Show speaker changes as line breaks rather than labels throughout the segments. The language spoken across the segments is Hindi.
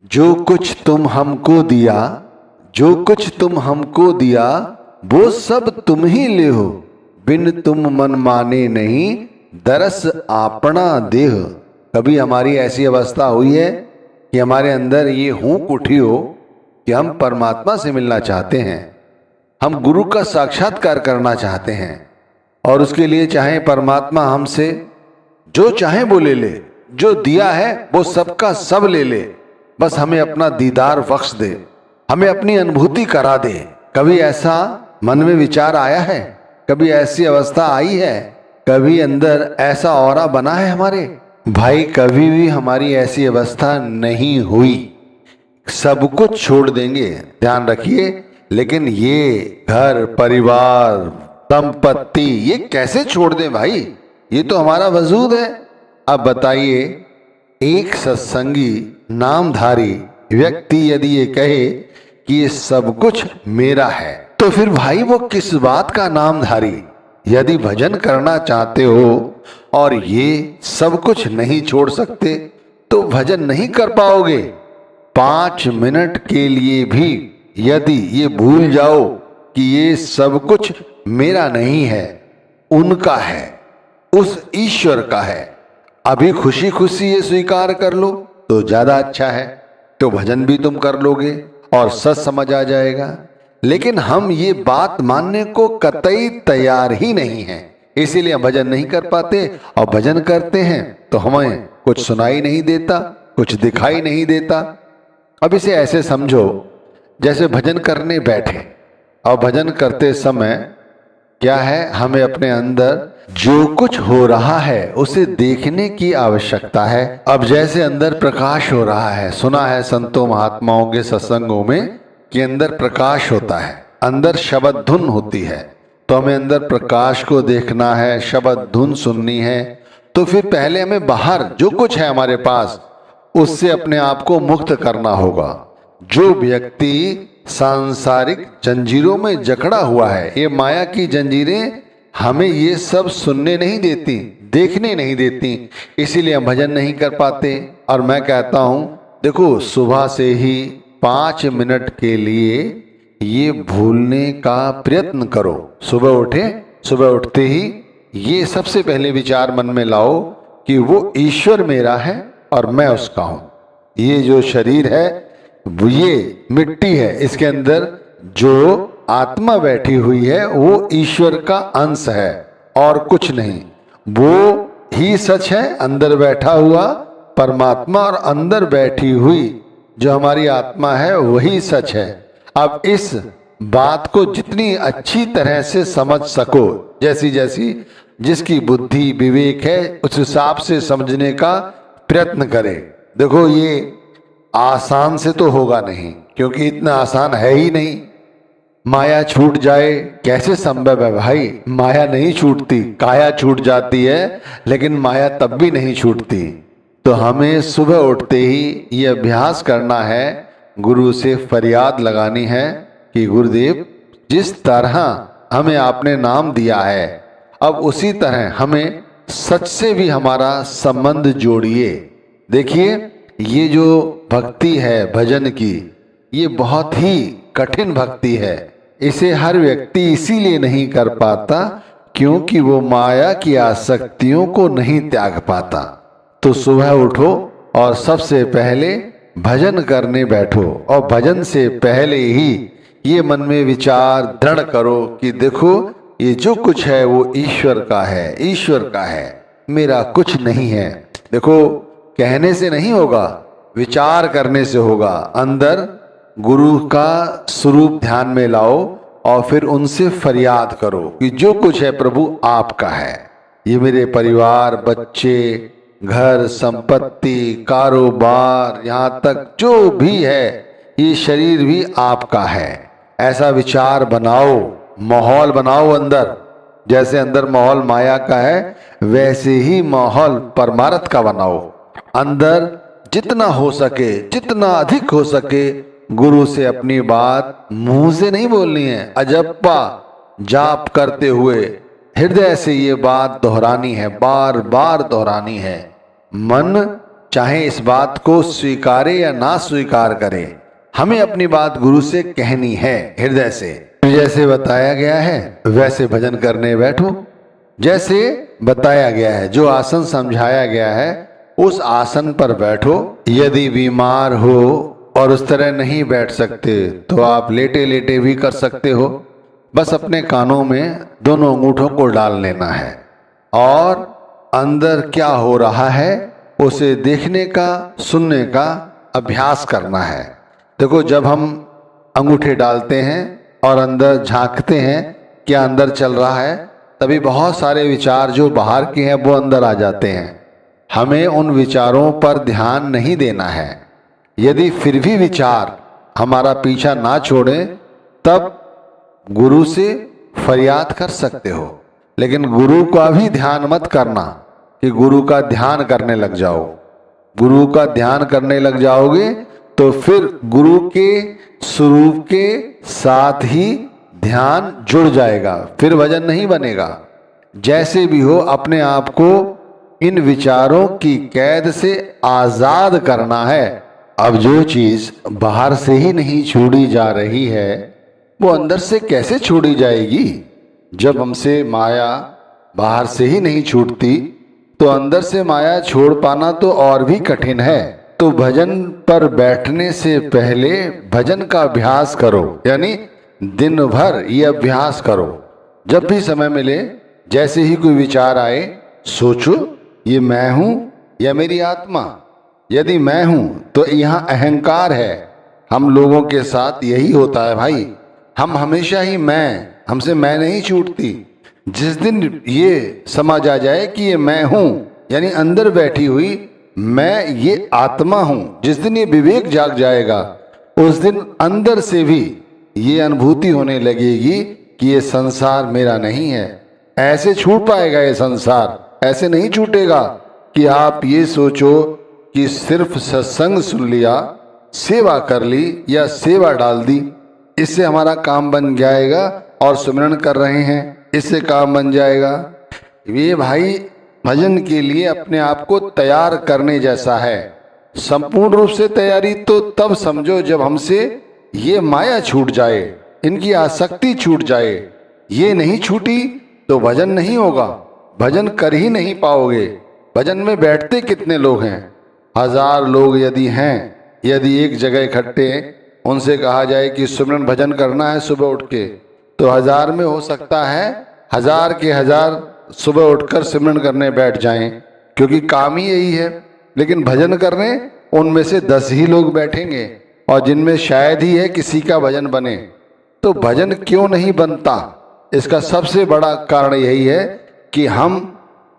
जो कुछ तुम हमको दिया, जो कुछ तुम हमको दिया, वो सब तुम ही ले हो। बिन तुम मन माने नहीं, दरस आपना देह। कभी हमारी ऐसी अवस्था हुई है कि हमारे अंदर ये हुक उठी हो कि हम परमात्मा से मिलना चाहते हैं, हम गुरु का साक्षात्कार करना चाहते हैं, और उसके लिए चाहे परमात्मा हमसे जो चाहे वो ले ले, जो दिया है वो सबका सब ले ले, बस हमें अपना दीदार बख्श दे, हमें अपनी अनुभूति करा दे। कभी ऐसा मन में विचार आया है? कभी ऐसी अवस्था आई है? कभी अंदर ऐसा औरा बना है हमारे? भाई कभी भी हमारी ऐसी अवस्था नहीं हुई। सब कुछ छोड़ देंगे, ध्यान रखिए। लेकिन ये घर परिवार संपत्ति ये कैसे छोड़ दें भाई? ये तो हमारा वजूद है। अब बताइए, एक सत्संगी नामधारी व्यक्ति यदि ये कहे कि ये सब कुछ मेरा है, तो फिर भाई वो किस बात का नामधारी? यदि भजन करना चाहते हो और ये सब कुछ नहीं छोड़ सकते तो भजन नहीं कर पाओगे। 5 मिनट के लिए भी यदि ये भूल जाओ कि ये सब कुछ मेरा नहीं है, उनका है, उस ईश्वर का है, अभी खुशी खुशी ये स्वीकार कर लो तो ज्यादा अच्छा है। तो भजन भी तुम कर लोगे और सच समझ आ जाएगा। लेकिन हम ये बात मानने को कतई तैयार ही नहीं हैं, इसीलिए हम भजन नहीं कर पाते। और भजन करते हैं तो हमें कुछ सुनाई नहीं देता, कुछ दिखाई नहीं देता। अब इसे ऐसे समझो जैसे भजन करने बैठे और भजन करते समय क्या है, हमें अपने अंदर जो कुछ हो रहा है उसे देखने की आवश्यकता है। अब जैसे अंदर प्रकाश हो रहा है, सुना है संतों महात्माओं के सत्संगों में कि अंदर प्रकाश होता है, अंदर शब्द धुन होती है, तो हमें अंदर प्रकाश को देखना है, शब्द धुन सुननी है। तो फिर पहले हमें बाहर जो कुछ है हमारे पास उससे अपने आप को मुक्त करना होगा। जो व्यक्ति सांसारिक जंजीरों में जकड़ा हुआ है, ये माया की जंजीरें हमें ये सब सुनने नहीं देती, देखने नहीं देती, इसीलिए हम भजन नहीं कर पाते। और मैं कहता हूं, देखो सुबह से ही 5 मिनट के लिए ये भूलने का प्रयत्न करो। सुबह उठे, सुबह उठते ही ये सबसे पहले विचार मन में लाओ कि वो ईश्वर मेरा है और मैं उसका हूं। ये जो शरीर है ये मिट्टी है, इसके अंदर जो आत्मा बैठी हुई है वो ईश्वर का अंश है और कुछ नहीं। वो ही सच है, अंदर बैठा हुआ परमात्मा और अंदर बैठी हुई जो हमारी आत्मा है वही सच है। अब इस बात को जितनी अच्छी तरह से समझ सको, जैसी जैसी जिसकी बुद्धि विवेक है उस हिसाब से समझने का प्रयत्न करें। देखो ये आसान से तो होगा नहीं, क्योंकि इतना आसान है ही नहीं। माया छूट जाए कैसे संभव है भाई? माया नहीं छूटती, काया छूट जाती है, लेकिन माया तब भी नहीं छूटती। तो हमें सुबह उठते ही ये अभ्यास करना है, गुरु से फरियाद लगानी है कि गुरुदेव जिस तरह हमें आपने नाम दिया है, अब उसी तरह हमें सच से भी हमारा संबंध जोड़िए। देखिए ये जो भक्ति है भजन की, ये बहुत ही कठिन भक्ति है। इसे हर व्यक्ति इसीलिए नहीं कर पाता क्योंकि वो माया की आसक्तियों को नहीं त्याग पाता। तो सुबह उठो और सबसे पहले भजन करने बैठो, और भजन से पहले ही ये मन में विचार दृढ़ करो कि देखो ये जो कुछ है वो ईश्वर का है, ईश्वर का है, मेरा कुछ नहीं है। देखो कहने से नहीं होगा, विचार करने से होगा। अंदर गुरु का स्वरूप ध्यान में लाओ और फिर उनसे फरियाद करो कि जो कुछ है प्रभु आपका है। ये मेरे परिवार, बच्चे, घर, संपत्ति, कारोबार, यहाँ तक जो भी है, ये शरीर भी आपका है। ऐसा विचार बनाओ, माहौल बनाओ अंदर। जैसे अंदर माहौल माया का है वैसे ही माहौल परमार्थ का बनाओ। अंदर जितना हो सके, जितना अधिक हो सके, गुरु से अपनी बात मुंह से नहीं बोलनी है, अजप्पा जाप करते हुए हृदय से ये बात दोहरानी है, बार बार दोहरानी है। मन चाहे इस बात को स्वीकारे या ना स्वीकार करे, हमें अपनी बात गुरु से कहनी है हृदय से। जैसे बताया गया है वैसे भजन करने बैठो, जैसे बताया गया है, जो आसन समझाया गया है उस आसन पर बैठो। यदि बीमार हो और उस तरह नहीं बैठ सकते तो आप लेटे लेटे भी कर सकते हो। बस अपने कानों में दोनों अंगूठों को डाल लेना है और अंदर क्या हो रहा है उसे देखने का, सुनने का अभ्यास करना है। देखो, जब हम अंगूठे डालते हैं और अंदर झांकते हैं क्या अंदर चल रहा है, तभी बहुत सारे विचार जो बाहर के हैं वो अंदर आ जाते हैं। हमें उन विचारों पर ध्यान नहीं देना है। यदि फिर भी विचार हमारा पीछा ना छोड़े तब गुरु से फरियाद कर सकते हो, लेकिन गुरु का भी ध्यान मत करना कि गुरु का ध्यान करने लग जाओ। गुरु का ध्यान करने लग जाओगे तो फिर गुरु के स्वरूप के साथ ही ध्यान जुड़ जाएगा, फिर भजन नहीं बनेगा। जैसे भी हो अपने आप को इन विचारों की कैद से आजाद करना है। अब जो चीज बाहर से ही नहीं छोड़ी जा रही है वो अंदर से कैसे छोड़ी जाएगी? जब हमसे माया बाहर से ही नहीं छूटती तो अंदर से माया छोड़ पाना तो और भी कठिन है। तो भजन पर बैठने से पहले भजन का अभ्यास करो, यानी दिन भर ये अभ्यास करो। जब भी समय मिले, जैसे ही कोई विचार आए, सोचो ये मैं हूं या मेरी आत्मा। यदि मैं हूं तो यहाँ अहंकार है। हम लोगों के साथ यही होता है भाई, हम हमेशा ही हमसे मैं नहीं छूटती। जिस दिन ये समझ आ जाए कि ये मैं हूं, यानी अंदर बैठी हुई मैं ये आत्मा हूं, जिस दिन ये विवेक जाग जाएगा उस दिन अंदर से भी ये अनुभूति होने लगेगी कि ये संसार मेरा नहीं है। ऐसे छूट पाएगा ये संसार, ऐसे नहीं छूटेगा कि आप ये सोचो कि सिर्फ सत्संग सुन लिया, सेवा कर ली या सेवा डाल दी, इससे हमारा काम बन जाएगा और सुमिरन कर रहे हैं इससे काम बन जाएगा। ये भाई भजन के लिए अपने आप को तैयार करने जैसा है। संपूर्ण रूप से तैयारी तो तब समझो जब हमसे ये माया छूट जाए, इनकी आसक्ति छूट जाए। ये नहीं छूटी तो भजन नहीं होगा, भजन कर ही नहीं पाओगे। भजन में बैठते कितने लोग हैं? 1000 लोग यदि हैं, यदि एक जगह इकट्ठे उनसे कहा जाए कि सुमिरन भजन करना है सुबह उठ के, तो 1000 में हो सकता है 1000 के 1000 सुबह उठकर सिमरन करने बैठ जाएं, क्योंकि काम ही यही है। लेकिन भजन करने उनमें से 10 ही लोग बैठेंगे और जिनमें शायद ही है किसी का भजन बने। तो भजन क्यों नहीं बनता? इसका सबसे बड़ा कारण यही है कि हम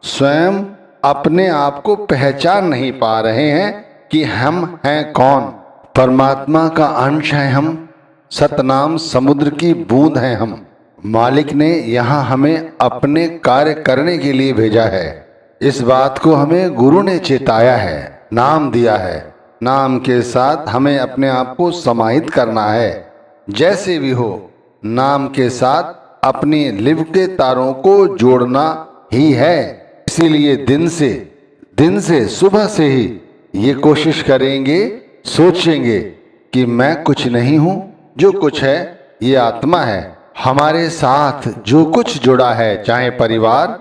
स्वयं अपने आप को पहचान नहीं पा रहे हैं कि हम हैं कौन। परमात्मा का अंश है हम, सतनाम समुद्र की बूंद हैं हम। मालिक ने यहाँ हमें अपने कार्य करने के लिए भेजा है। इस बात को हमें गुरु ने चेताया है, नाम दिया है। नाम के साथ हमें अपने आप को समाहित करना है। जैसे भी हो नाम के साथ अपनी लिव के तारों को जोड़ना ही है। इसीलिए दिन से सुबह से ही ये कोशिश करेंगे, सोचेंगे कि मैं कुछ नहीं हूँ, जो कुछ है ये आत्मा है। हमारे साथ जो कुछ जुड़ा है, चाहे परिवार,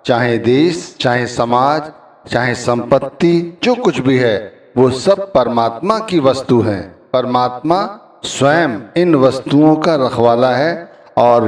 चाहे देश, चाहे समाज, चाहे संपत्ति, जो कुछ भी है वो सब परमात्मा की वस्तु है। परमात्मा स्वयं इन वस्तुओं का रखवाला है और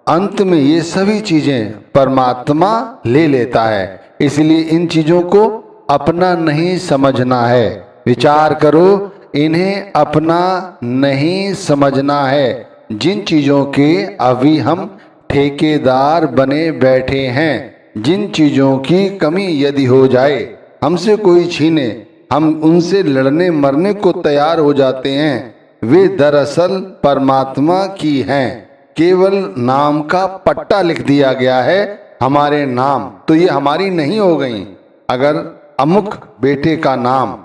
अंत में ये सभी चीजें परमात्मा ले लेता है। इसलिए इन चीजों को अपना नहीं समझना है। विचार करो, इन्हें अपना नहीं समझना है। जिन चीजों के अभी हम ठेकेदार बने बैठे हैं, जिन चीजों की कमी यदि हो जाए, हमसे कोई छीने, हम उनसे लड़ने मरने को तैयार हो जाते हैं, वे दरअसल परमात्मा की हैं। केवल नाम का पट्टा लिख दिया गया है हमारे नाम, तो ये हमारी नहीं हो गई। अगर अमुक बेटे का नाम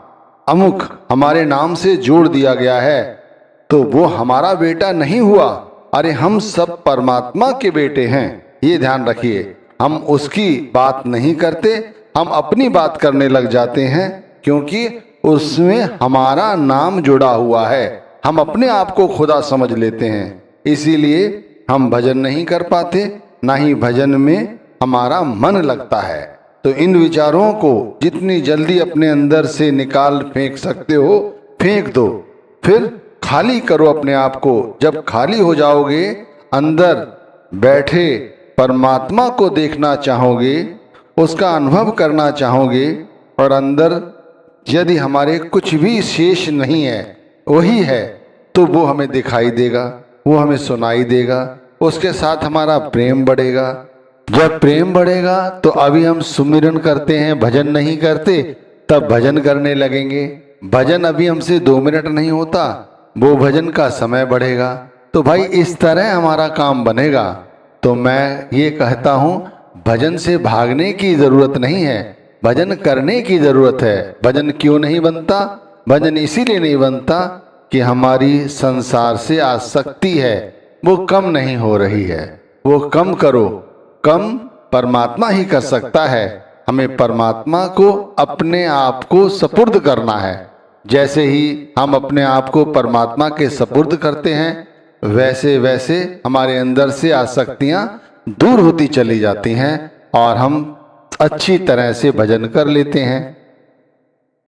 अमुक हमारे नाम से जोड़ दिया गया है तो वो हमारा बेटा नहीं हुआ। अरे हम सब परमात्मा के बेटे हैं, ये ध्यान रखिए। हम उसकी बात नहीं करते, हम अपनी बात करने लग जाते हैं, क्योंकि उसमें हमारा नाम जुड़ा हुआ है। हम अपने आप को खुदा समझ लेते हैं, इसीलिए हम भजन नहीं कर पाते, ना ही भजन में हमारा मन लगता है। तो इन विचारों को जितनी जल्दी अपने अंदर से निकाल फेंक सकते हो फेंक दो, फिर खाली करो अपने आप को। जब खाली हो जाओगे, अंदर बैठे परमात्मा को देखना चाहोगे, उसका अनुभव करना चाहोगे, और अंदर यदि हमारे कुछ भी शेष नहीं है, वही है, तो वो हमें दिखाई देगा, वो हमें सुनाई देगा, उसके साथ हमारा प्रेम बढ़ेगा। जब प्रेम बढ़ेगा तो अभी हम सुमिरन करते हैं, भजन नहीं करते, तब भजन करने लगेंगे। भजन अभी हमसे 2 मिनट नहीं होता, वो भजन का समय बढ़ेगा। तो भाई इस तरह हमारा काम बनेगा। तो मैं ये कहता हूँ, भजन से भागने की जरूरत नहीं है, भजन करने की जरूरत है। भजन क्यों नहीं बनता? भजन इसीलिए नहीं बनता कि हमारी संसार से आसक्ति है, वो कम नहीं हो रही है। वो कम करो, कम परमात्मा ही कर सकता है। हमें परमात्मा को अपने आप को सपुर्द करना है। जैसे ही हम अपने आप को परमात्मा के सपुर्द करते हैं, वैसे वैसे हमारे अंदर से आसक्तियां दूर होती चली जाती हैं और हम अच्छी तरह से भजन कर लेते हैं।